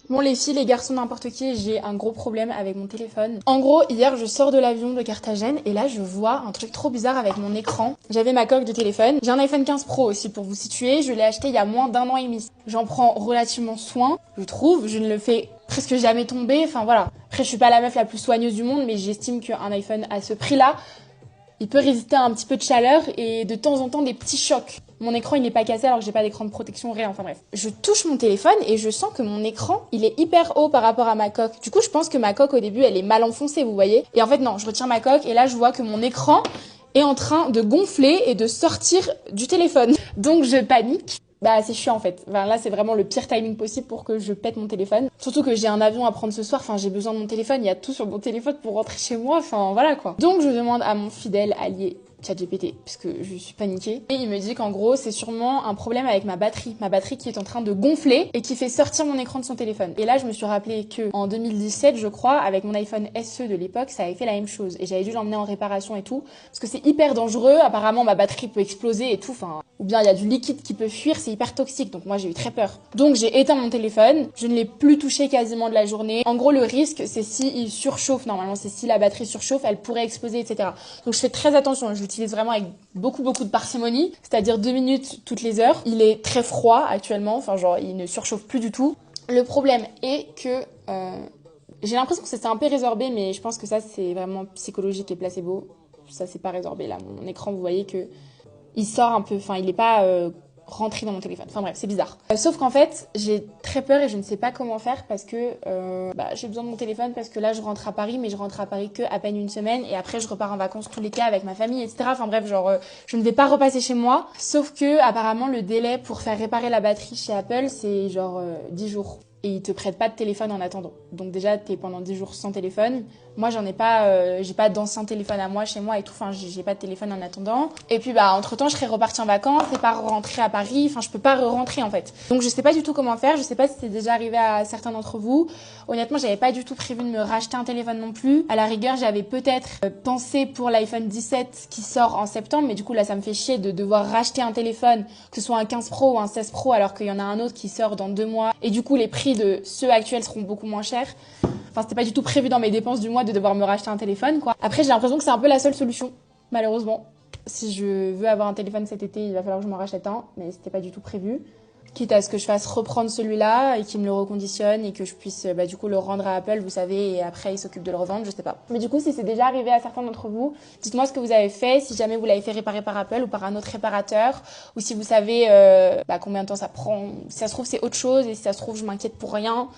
Bon les filles, les garçons, n'importe qui, j'ai un gros problème avec mon téléphone. En gros, hier je sors de l'avion de Carthagène et là je vois un truc trop bizarre avec mon écran. J'avais ma coque de téléphone. J'ai un iPhone 15 Pro aussi pour vous situer. Je l'ai acheté il y a moins d'1 an et demi. J'en prends relativement soin, je trouve. Je ne le fais presque jamais tomber. Enfin voilà. Après je suis pas la meuf la plus soigneuse du monde, mais j'estime qu'un iPhone à ce prix-là, il peut résister à un petit peu de chaleur et de temps en temps des petits chocs. Mon écran il n'est pas cassé alors que j'ai pas d'écran de protection, rien, enfin bref. Je touche mon téléphone et je sens que mon écran il est hyper haut par rapport à ma coque. Du coup je pense que ma coque au début elle est mal enfoncée, vous voyez. Et en fait non, je retire ma coque et là je vois que mon écran est en train de gonfler et de sortir du téléphone. Donc je panique. Bah c'est chiant en fait. Enfin, là c'est vraiment le pire timing possible pour que je pète mon téléphone. Surtout que j'ai un avion à prendre ce soir, enfin j'ai besoin de mon téléphone, il y a tout sur mon téléphone pour rentrer chez moi, enfin voilà quoi. Donc je demande à mon fidèle allié ChatGPT, parce que je suis paniquée. Et il me dit qu'en gros, c'est sûrement un problème avec ma batterie. Ma batterie qui est en train de gonfler et qui fait sortir mon écran de son téléphone. Et là, je me suis rappelé que en 2017, je crois, avec mon iPhone SE de l'époque, ça avait fait la même chose. Et j'avais dû l'emmener en réparation et tout. Parce que c'est hyper dangereux. Apparemment, ma batterie peut exploser et tout. Enfin, ou bien il y a du liquide qui peut fuir. C'est hyper toxique. Donc moi, j'ai eu très peur. Donc j'ai éteint mon téléphone. Je ne l'ai plus touché quasiment de la journée. En gros, le risque, c'est s'il surchauffe. Normalement, c'est si la batterie surchauffe, elle pourrait exploser, etc. Donc je fais très attention. Je l'utilise vraiment avec beaucoup de parcimonie, c'est-à-dire 2 minutes toutes les heures. Il est très froid actuellement, enfin genre il ne surchauffe plus du tout. Le problème est que j'ai l'impression que c'est un peu résorbé, mais je pense que ça c'est vraiment psychologique et placebo. Ça c'est pas résorbé là. Mon écran, vous voyez que il sort un peu, enfin il est pas rentré dans mon téléphone. Enfin bref, c'est bizarre. Sauf qu'en fait, j'ai très peur et je ne sais pas comment faire parce que j'ai besoin de mon téléphone parce que là, je rentre à Paris, mais je rentre à Paris que à peine une semaine et après, je repars en vacances tout l'été avec ma famille, etc. Enfin bref, genre, je ne vais pas repasser chez moi. Sauf que apparemment, le délai pour faire réparer la batterie chez Apple, c'est genre 10 jours. Et ils te prêtent pas de téléphone en attendant. Donc déjà, t'es pendant 10 jours sans téléphone. Moi, j'en ai pas, j'ai pas d'ancien téléphone à moi chez moi et tout. Enfin, j'ai pas de téléphone en attendant. Et puis, entre temps, je serais repartie en vacances et pas rentrer à Paris. Enfin, je peux pas rentrer en fait. Donc, je sais pas du tout comment faire. Je sais pas si c'est déjà arrivé à certains d'entre vous. Honnêtement, j'avais pas du tout prévu de me racheter un téléphone non plus. À la rigueur, j'avais peut-être pensé pour l'iPhone 17 qui sort en septembre. Mais du coup, là, ça me fait chier de devoir racheter un téléphone, que ce soit un 15 Pro ou un 16 Pro, alors qu'il y en a un autre qui sort dans 2 mois. Et du coup, les prix de ceux actuels seront beaucoup moins chers. Enfin, c'était pas du tout prévu dans mes dépenses du mois de devoir me racheter un téléphone, quoi. Après, j'ai l'impression que c'est un peu la seule solution, malheureusement. Si je veux avoir un téléphone cet été, il va falloir que je m'en rachète un, mais c'était pas du tout prévu. Quitte à ce que je fasse reprendre celui-là et qu'il me le reconditionne et que je puisse du coup le rendre à Apple, vous savez, et après il s'occupe de le revendre, je sais pas. Mais du coup, si c'est déjà arrivé à certains d'entre vous, dites-moi ce que vous avez fait, si jamais vous l'avez fait réparer par Apple ou par un autre réparateur, ou si vous savez combien de temps ça prend. Si ça se trouve, c'est autre chose, et si ça se trouve, je m'inquiète pour rien.